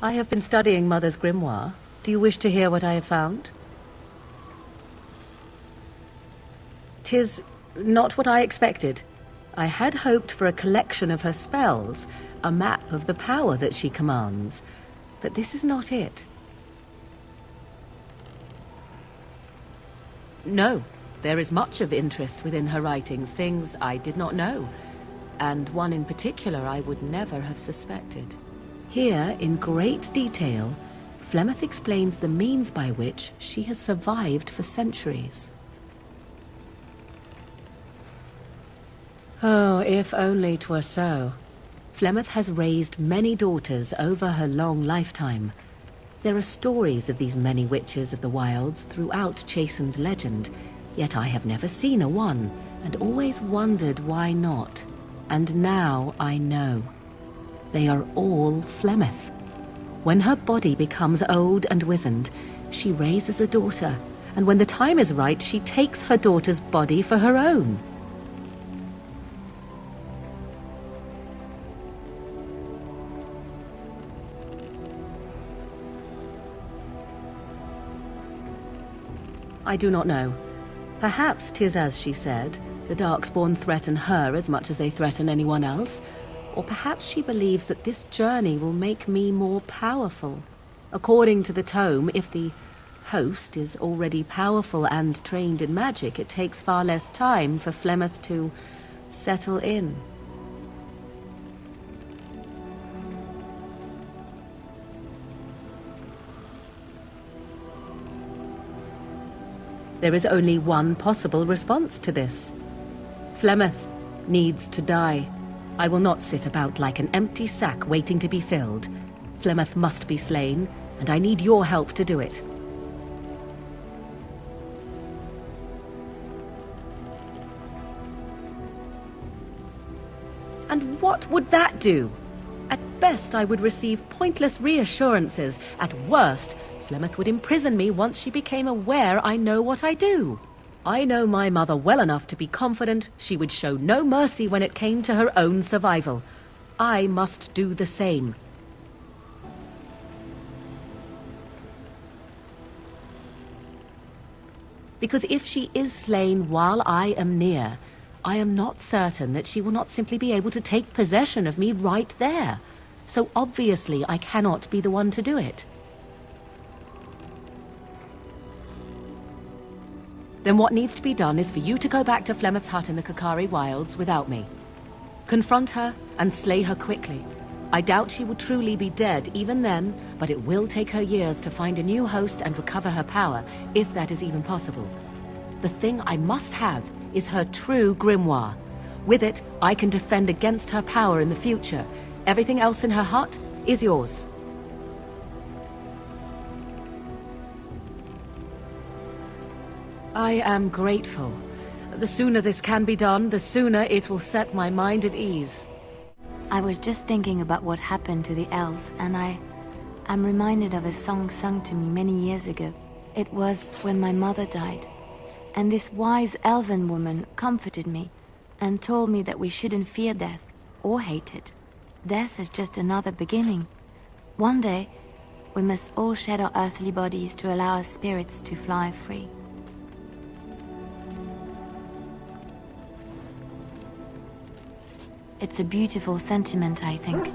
I have been studying Mother's grimoire. Do you wish to hear what I have found? 'Tis not what I expected. I had hoped for a collection of her spells, a map of the power that she commands. But this is not it. No, there is much of interest within her writings, things I did not know, and one in particular I would never have suspected. Here, in great detail, Flemeth explains the means by which she has survived for centuries. Oh, if only 'twere so. Flemeth has raised many daughters over her long lifetime. There are stories of these many witches of the wilds throughout chastened legend, yet I have never seen a one, and always wondered why not. And now I know. They are all Flemeth. When her body becomes old and wizened, she raises a daughter, and when the time is right, she takes her daughter's body for her own. I do not know. Perhaps 'tis as she said, the Darkspawn threaten her as much as they threaten anyone else, or perhaps she believes that this journey will make me more powerful. According to the tome, if the host is already powerful and trained in magic, it takes far less time for Flemeth to settle in. There is only one possible response to this. Flemeth needs to die. I will not sit about like an empty sack waiting to be filled. Flemeth must be slain, and I need your help to do it. And what would that do? At best, I would receive pointless reassurances. At worst, Flemeth would imprison me once she became aware I know what I do. I know my mother well enough to be confident she would show no mercy when it came to her own survival. I must do the same. Because if she is slain while I am near, I am not certain that she will not simply be able to take possession of me right there. So obviously I cannot be the one to do it. Then what needs to be done is for you to go back to Flemeth's hut in the Kakari Wilds without me. Confront her and slay her quickly. I doubt she will truly be dead even then, but it will take her years to find a new host and recover her power, if that is even possible. The thing I must have is her true grimoire. With it, I can defend against her power in the future. Everything else in her hut is yours. I am grateful. The sooner this can be done, the sooner it will set my mind at ease. I was just thinking about what happened to the elves, and I'm reminded of a song sung to me many years ago. It was when my mother died, and this wise elven woman comforted me and told me that we shouldn't fear death or hate it. Death is just another beginning. One day, we must all shed our earthly bodies to allow our spirits to fly free. It's a beautiful sentiment, I think.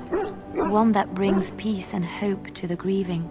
One that brings peace and hope to the grieving.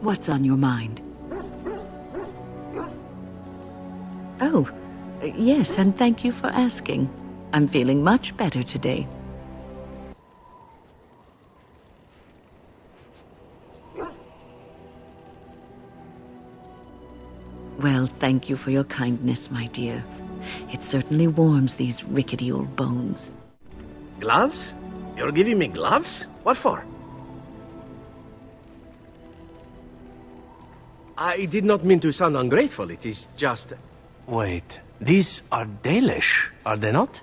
What's on your mind? Oh, yes, and thank you for asking. I'm feeling much better today. Well, thank you for your kindness, my dear. It certainly warms these rickety old bones. Gloves? You're giving me gloves? What for? I did not mean to sound ungrateful. It is just... Wait, these are Dalish, are they not?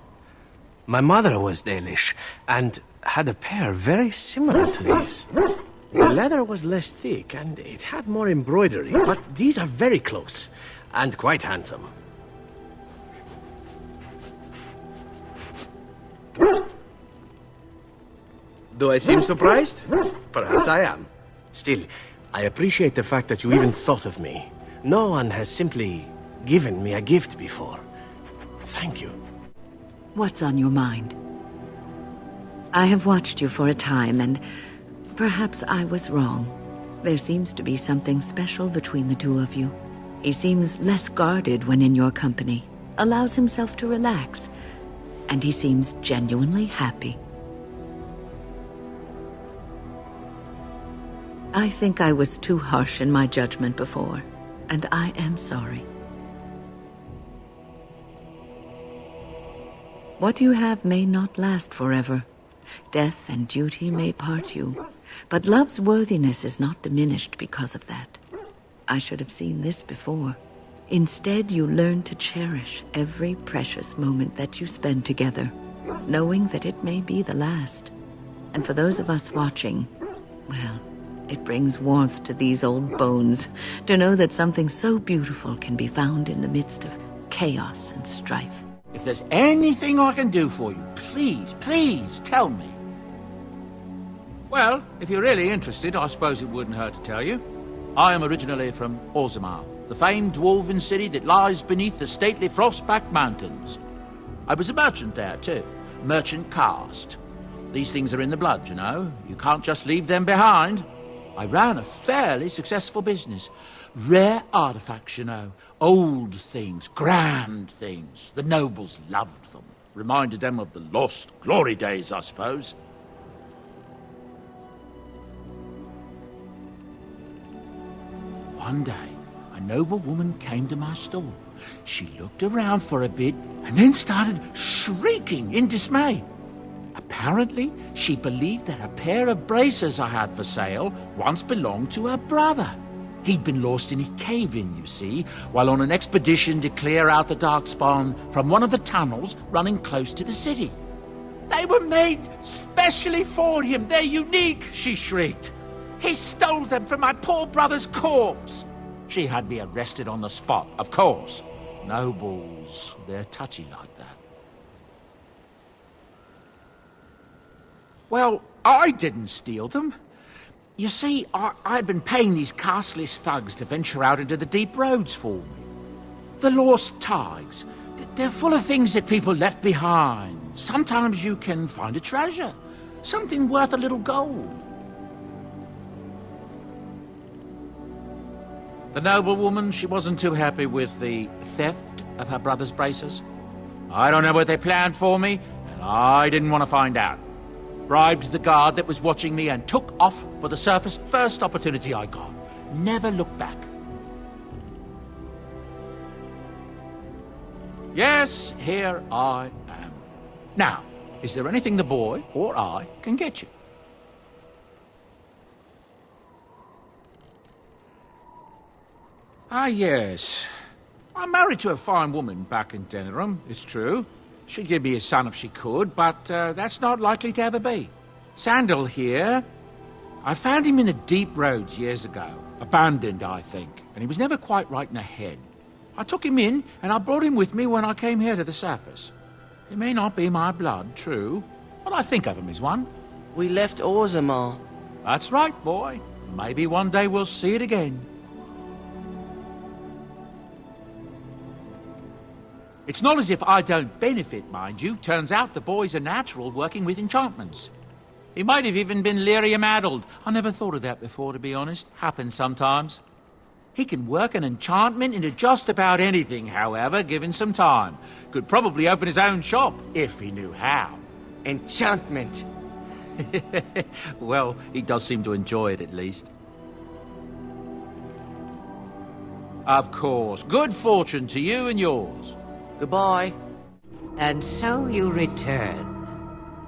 My mother was Dalish, and had a pair very similar to these. The leather was less thick, and it had more embroidery, but these are very close, and quite handsome. Do I seem surprised? Perhaps I am. Still, I appreciate the fact that you even thought of me. No one has simply given me a gift before. Thank you. What's on your mind? I have watched you for a time, and perhaps I was wrong. There seems to be something special between the two of you. He seems less guarded when in your company, allows himself to relax, and he seems genuinely happy. I think I was too harsh in my judgment before, and I am sorry. What you have may not last forever. Death and duty may part you, but love's worthiness is not diminished because of that. I should have seen this before. Instead, you learn to cherish every precious moment that you spend together, knowing that it may be the last. And for those of us watching, well, it brings warmth to these old bones to know that something so beautiful can be found in the midst of chaos and strife. If there's anything I can do for you, please tell me. Well, if you're really interested, I suppose it wouldn't hurt to tell you. I am originally from Orzammar, the famed dwarven city that lies beneath the stately Frostback Mountains. I was a merchant there, too. Merchant caste. These things are in the blood, you know. You can't just leave them behind. I ran a fairly successful business. Rare artifacts, you know. Old things, grand things. The nobles loved them. Reminded them of the lost glory days, I suppose. One day, a noble woman came to my stall. She looked around for a bit and then started shrieking in dismay. Apparently, she believed that a pair of braces I had for sale once belonged to her brother. He'd been lost in a cave-in, you see, while on an expedition to clear out the Darkspawn from one of the tunnels running close to the city. They were made specially for him. They're unique, she shrieked. He stole them from my poor brother's corpse. She had me arrested on the spot, of course. Nobles, they're touchy like that. Well, I didn't steal them. You see, I'd been paying these castless thugs to venture out into the deep roads for me. The lost tigers, they're full of things that people left behind. Sometimes you can find a treasure, something worth a little gold. The noblewoman, she wasn't too happy with the theft of her brother's braces. I don't know what they planned for me, and I didn't want to find out. Bribed the guard that was watching me and took off for the surface first opportunity I got. Never looked back. Yes, here I am. Now, is there anything the boy or I can get you? Ah, yes. I'm married to a fine woman back in Denerim, it's true. She'd give me a son if she could, but that's not likely to ever be. Sandal here. I found him in the deep roads years ago. Abandoned, I think, and he was never quite right in the head. I took him in, and I brought him with me when I came here to the surface. He may not be my blood, true, but I think of him as one. We left Orzammar. That's right, boy. Maybe one day we'll see it again. It's not as if I don't benefit, mind you. Turns out the boy's a natural working with enchantments. He might have even been lyrium-addled. I never thought of that before, to be honest. Happens sometimes. He can work an enchantment into just about anything, however, given some time. Could probably open his own shop, if he knew how. Enchantment. Well, he does seem to enjoy it, at least. Of course. Good fortune to you and yours. Goodbye. And so you return.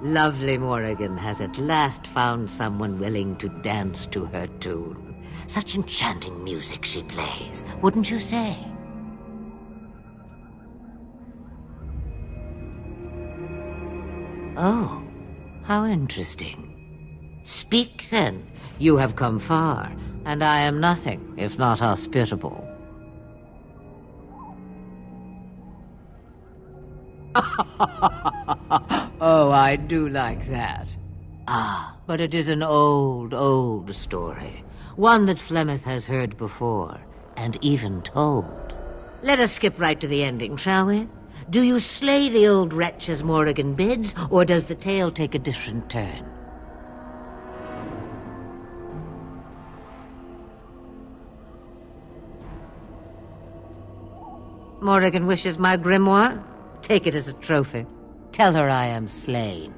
Lovely Morrigan has at last found someone willing to dance to her tune. Such enchanting music she plays, wouldn't you say? Oh, how interesting. Speak then. You have come far, and I am nothing if not hospitable. Oh, I do like that. Ah, but it is an old, old story. One that Flemeth has heard before, and even told. Let us skip right to the ending, shall we? Do you slay the old wretch as Morrigan bids, or does the tale take a different turn? Morrigan wishes my grimoire? Take it as a trophy. Tell her I am slain.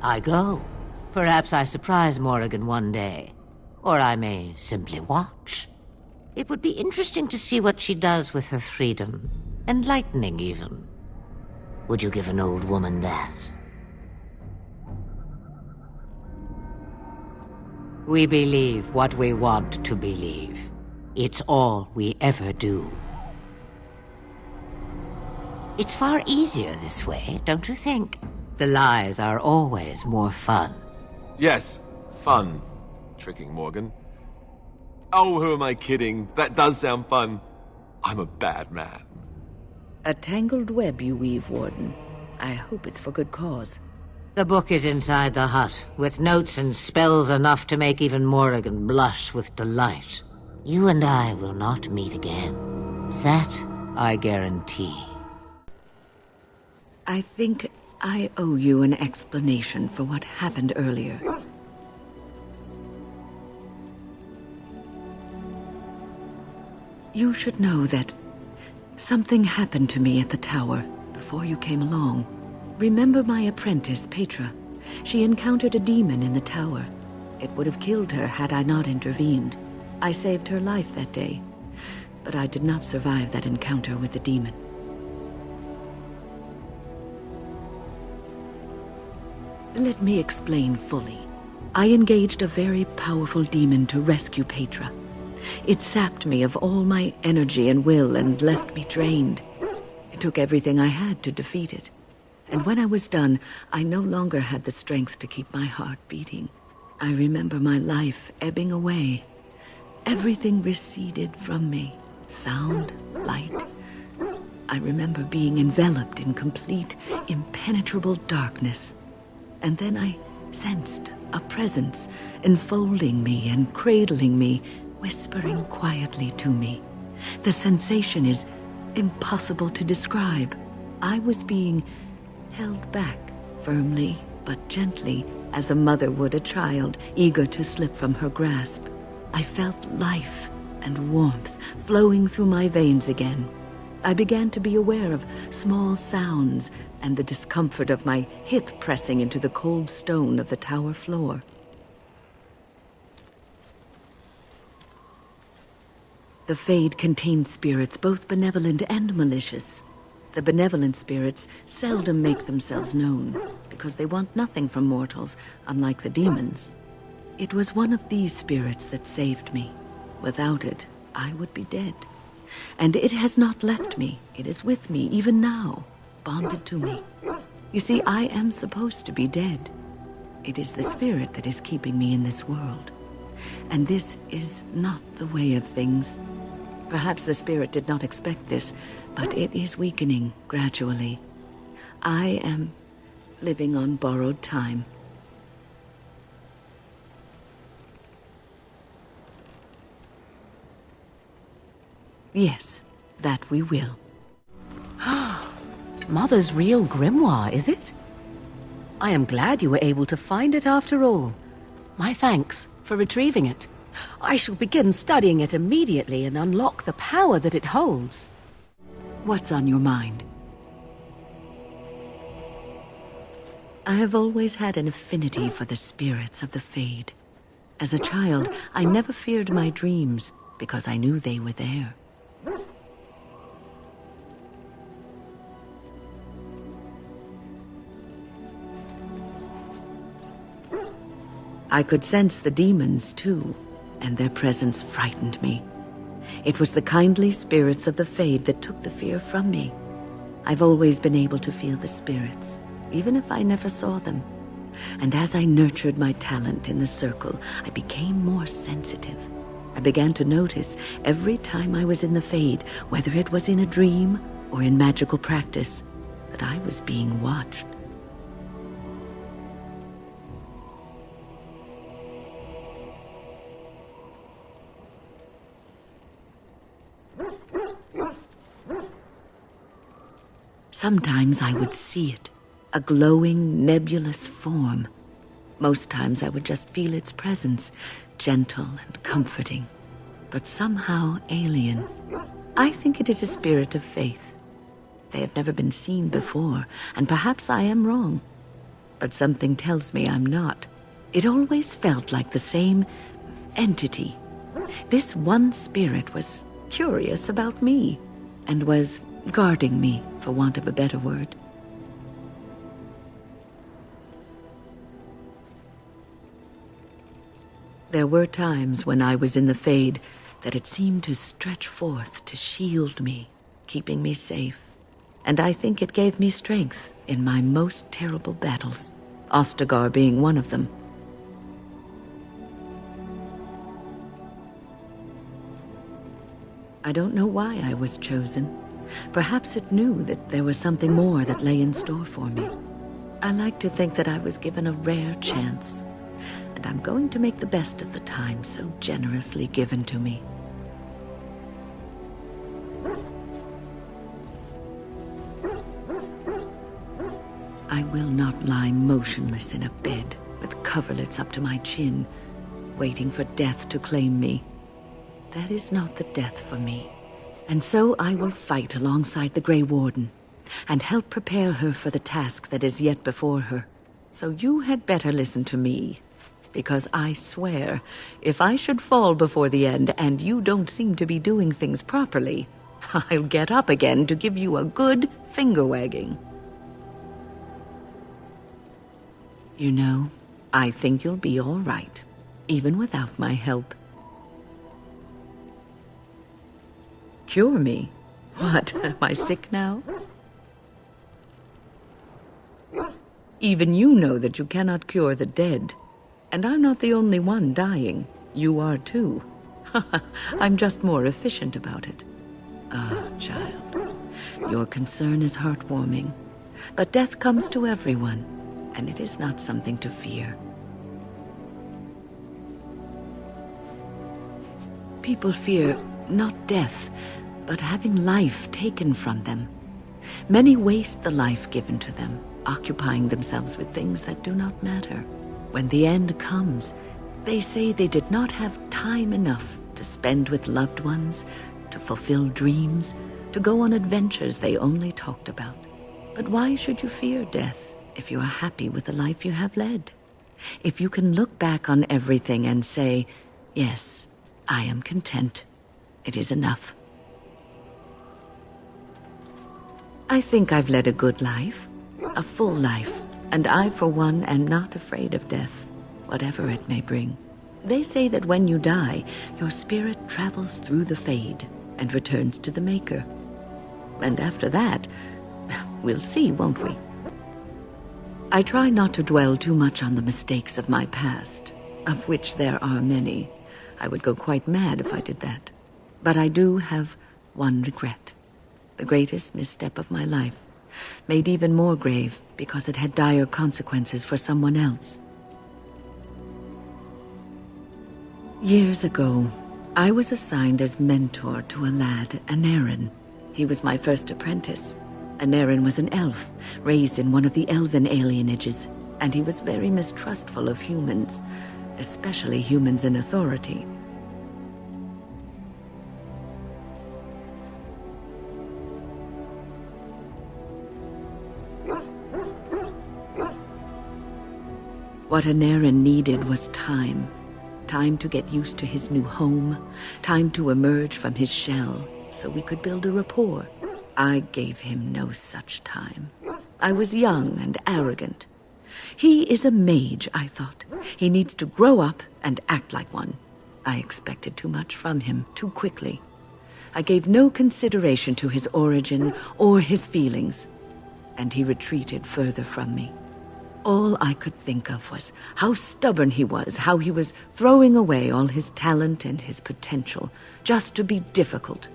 I go. Perhaps I surprise Morrigan one day. Or I may simply watch. It would be interesting to see what she does with her freedom. Enlightening, even. Would you give an old woman that? We believe what we want to believe. It's all we ever do. It's far easier this way, don't you think? The lies are always more fun. Yes, fun. Tricking Morgan. Oh, who am I kidding? That does sound fun. I'm a bad man. A tangled web you weave, Warden. I hope it's for good cause. The book is inside the hut, with notes and spells enough to make even Morrigan blush with delight. You and I will not meet again. That I guarantee. I think I owe you an explanation for what happened earlier. You should know that something happened to me at the tower before you came along. Remember my apprentice, Petra? She encountered a demon in the tower. It would have killed her had I not intervened. I saved her life that day, but I did not survive that encounter with the demon. Let me explain fully. I engaged a very powerful demon to rescue Petra. It sapped me of all my energy and will and left me drained. It took everything I had to defeat it. And when I was done, I no longer had the strength to keep my heart beating. I remember my life ebbing away. Everything receded from me. Sound, light. I remember being enveloped in complete, impenetrable darkness. And then I sensed a presence enfolding me and cradling me, whispering quietly to me. The sensation is impossible to describe. I was being held back, firmly but gently, as a mother would a child, eager to slip from her grasp. I felt life and warmth flowing through my veins again. I began to be aware of small sounds and the discomfort of my hip pressing into the cold stone of the tower floor. The Fade contains spirits both benevolent and malicious. The benevolent spirits seldom make themselves known, because they want nothing from mortals, unlike the demons. It was one of these spirits that saved me. Without it, I would be dead. And it has not left me. It is with me, even now, bonded to me. You see, I am supposed to be dead. It is the spirit that is keeping me in this world. And this is not the way of things. Perhaps the spirit did not expect this, but it is weakening gradually. I am living on borrowed time. Yes, that we will. not Mother's real grimoire, is it? I am glad you were able to find it after all. My thanks for retrieving it. I shall begin studying it immediately and unlock the power that it holds. What's on your mind? I have always had an affinity for the spirits of the Fade. As a child, I never feared my dreams because I knew they were there. I could sense the demons, too, and their presence frightened me. It was the kindly spirits of the Fade that took the fear from me. I've always been able to feel the spirits, even if I never saw them. And as I nurtured my talent in the circle, I became more sensitive. I began to notice every time I was in the Fade, whether it was in a dream or in magical practice, that I was being watched. Sometimes I would see it, a glowing, nebulous form. Most times I would just feel its presence, gentle and comforting, but somehow alien. I think it is a spirit of faith. They have never been seen before, and perhaps I am wrong. But something tells me I'm not. It always felt like the same entity. This one spirit was curious about me, and was guarding me, for want of a better word. There were times when I was in the Fade that it seemed to stretch forth to shield me, keeping me safe. And I think it gave me strength in my most terrible battles, Ostagar being one of them. I don't know why I was chosen. Perhaps it knew that there was something more that lay in store for me. I like to think that I was given a rare chance, and I'm going to make the best of the time so generously given to me. I will not lie motionless in a bed with coverlets up to my chin, waiting for death to claim me. That is not the death for me. And so I will fight alongside the Grey Warden, and help prepare her for the task that is yet before her. So you had better listen to me, because I swear, if I should fall before the end and you don't seem to be doing things properly, I'll get up again to give you a good finger-wagging. You know, I think you'll be all right, even without my help. Cure me? What, am I sick now? Even you know that you cannot cure the dead. And I'm not the only one dying. You are too. I'm just more efficient about it. Ah, child, your concern is heartwarming. But death comes to everyone, and it is not something to fear. People fear not death, but having life taken from them. Many waste the life given to them, occupying themselves with things that do not matter. When the end comes, they say they did not have time enough to spend with loved ones, to fulfill dreams, to go on adventures they only talked about. But why should you fear death if you are happy with the life you have led? If you can look back on everything and say, yes, I am content. It is enough. I think I've led a good life, a full life, and I, for one, am not afraid of death, whatever it may bring. They say that when you die, your spirit travels through the Fade and returns to the Maker. And after that, we'll see, won't we? I try not to dwell too much on the mistakes of my past, of which there are many. I would go quite mad if I did that. But I do have one regret. The greatest misstep of my life, made even more grave because it had dire consequences for someone else. Years ago, I was assigned as mentor to a lad, Anarin. He was my first apprentice. Anarin was an elf, raised in one of the elven alienages, and he was very mistrustful of humans, especially humans in authority. What Anarin needed was time. Time to get used to his new home, time to emerge from his shell, so we could build a rapport. I gave him no such time. I was young and arrogant. He is a mage, I thought. He needs to grow up and act like one. I expected too much from him too quickly. I gave no consideration to his origin or his feelings, and he retreated further from me. All I could think of was how stubborn he was, how he was throwing away all his talent and his potential just to be difficult.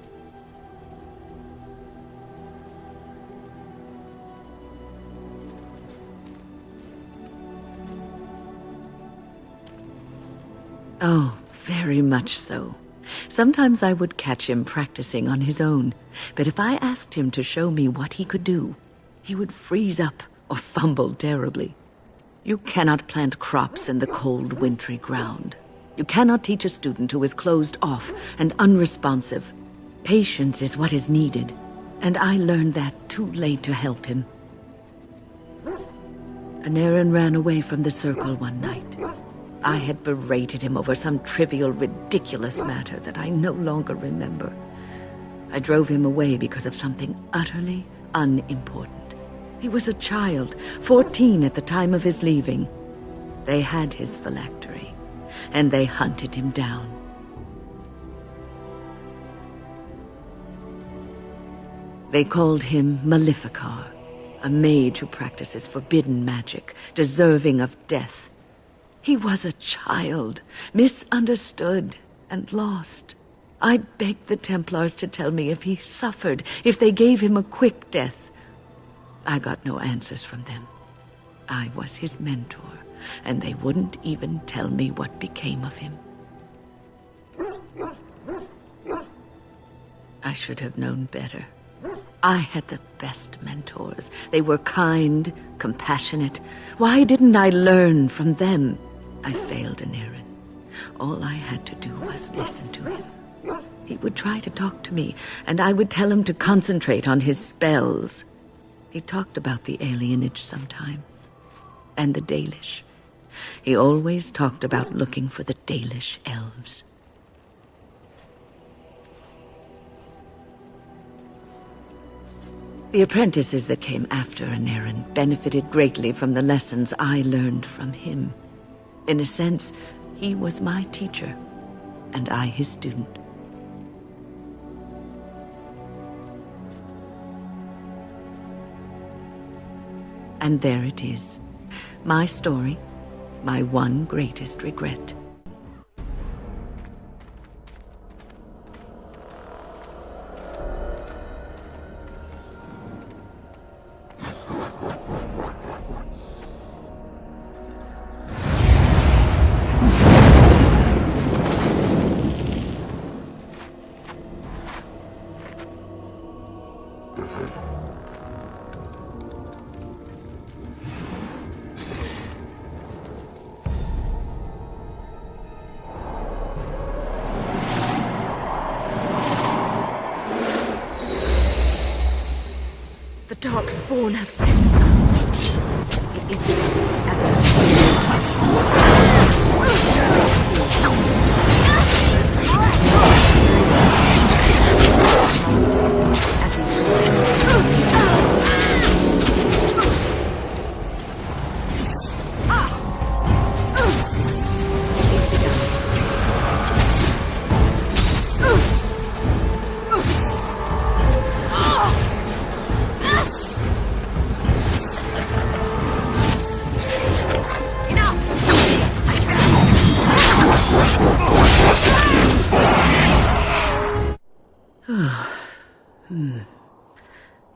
Oh, very much so. Sometimes I would catch him practicing on his own, but if I asked him to show me what he could do, he would freeze up or fumble terribly. You cannot plant crops in the cold, wintry ground. You cannot teach a student who is closed off and unresponsive. Patience is what is needed, and I learned that too late to help him. Anarin ran away from the circle one night. I had berated him over some trivial, ridiculous matter that I no longer remember. I drove him away because of something utterly unimportant. He was a child, 14 at the time of his leaving. They had his phylactery, and they hunted him down. They called him Maleficar, a mage who practices forbidden magic, deserving of death. He was a child, misunderstood and lost. I begged the Templars to tell me if he suffered, if they gave him a quick death. I got no answers from them. I was his mentor, and they wouldn't even tell me what became of him. I should have known better. I had the best mentors. They were kind, compassionate. Why didn't I learn from them? I failed Anarin. All I had to do was listen to him. He would try to talk to me, and I would tell him to concentrate on his spells. He talked about the alienage sometimes, and the Dalish. He always talked about looking for the Dalish elves. The apprentices that came after Anarin benefited greatly from the lessons I learned from him. In a sense, he was my teacher, and I his student. And there it is, my story, my one greatest regret. The Darkspawn have sensed us. It is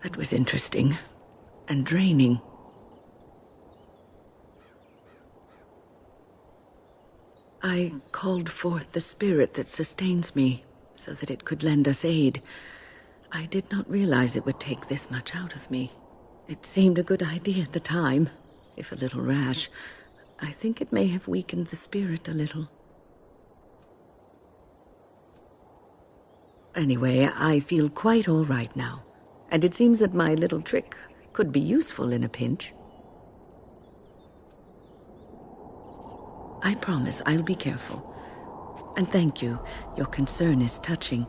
That was interesting and draining. I called forth the spirit that sustains me so that it could lend us aid. I did not realize it would take this much out of me. It seemed a good idea at the time, if a little rash. I think it may have weakened the spirit a little. Anyway, I feel quite all right now, and it seems that my little trick could be useful in a pinch. I promise I'll be careful. And thank you. Your concern is touching.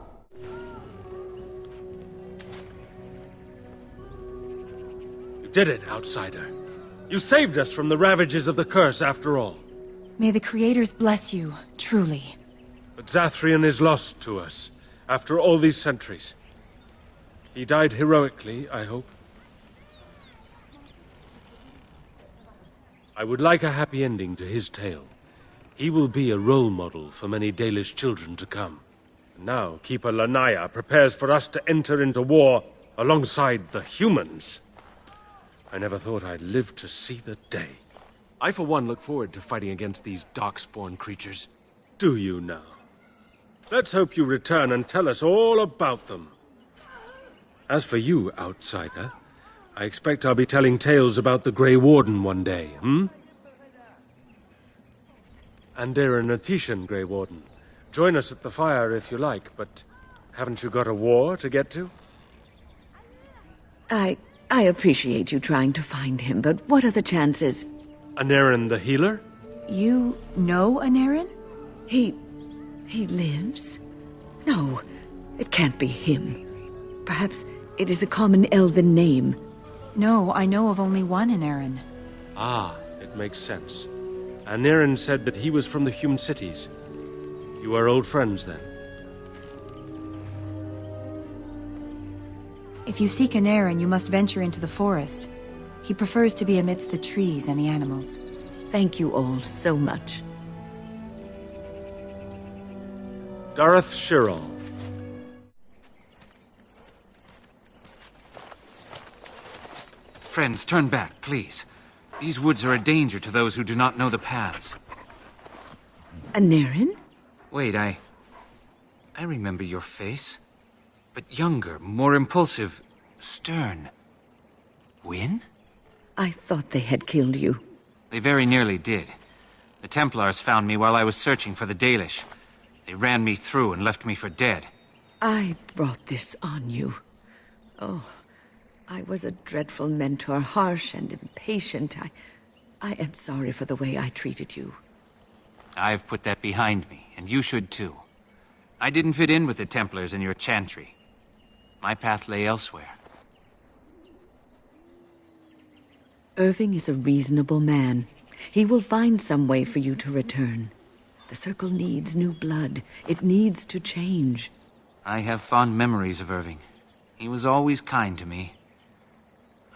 You did it, outsider. You saved us from the ravages of the curse after all. May the creators bless you, truly. But Zathrian is lost to us, after all these centuries. He died heroically, I hope. I would like a happy ending to his tale. He will be a role model for many Dalish children to come. Now, Keeper Lanaya prepares for us to enter into war alongside the humans. I never thought I'd live to see the day. I, for one, look forward to fighting against these darkspawn creatures. Do you now? Let's hope you return and tell us all about them. As for you, outsider, I expect I'll be telling tales about the Grey Warden one day, And dear Natishan, Grey Warden. Join us at the fire if you like, but haven't you got a war to get to? I appreciate you trying to find him, but what are the chances? Anarin the healer? You know Anarin? He lives? No, it can't be him. Perhaps it is a common elven name. No, I know of only one Anarin. Ah, it makes sense. Anarin said that he was from the human cities. You are old friends, then? If you seek Anarin, you must venture into the forest. He prefers to be amidst the trees and the animals. Thank you all so much. Dareth Shirol. Friends, turn back, please. These woods are a danger to those who do not know the paths. Anarin? Wait, I remember your face. But younger, more impulsive, stern. Wynne? I thought they had killed you. They very nearly did. The Templars found me while I was searching for the Dalish. They ran me through and left me for dead. I brought this on you. Oh, I was a dreadful mentor, harsh and impatient. I am sorry for the way I treated you. I've put that behind me, and you should too. I didn't fit in with the Templars in your chantry. My path lay elsewhere. Irving is a reasonable man. He will find some way for you to return. The Circle needs new blood. It needs to change. I have fond memories of Irving. He was always kind to me.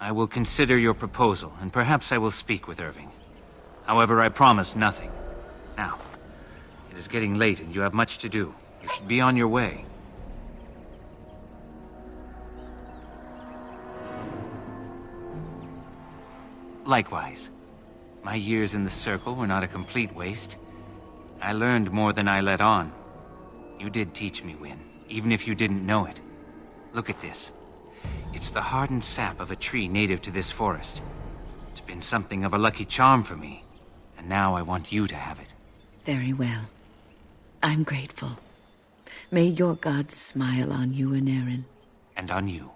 I will consider your proposal, and perhaps I will speak with Irving. However, I promise nothing. Now, it is getting late and you have much to do. You should be on your way. Likewise. My years in the Circle were not a complete waste. I learned more than I let on. You did teach me, Wynne, even if you didn't know it. Look at this. It's the hardened sap of a tree native to this forest. It's been something of a lucky charm for me, and now I want you to have it. Very well. I'm grateful. May your gods smile on you, Anarin. And on you.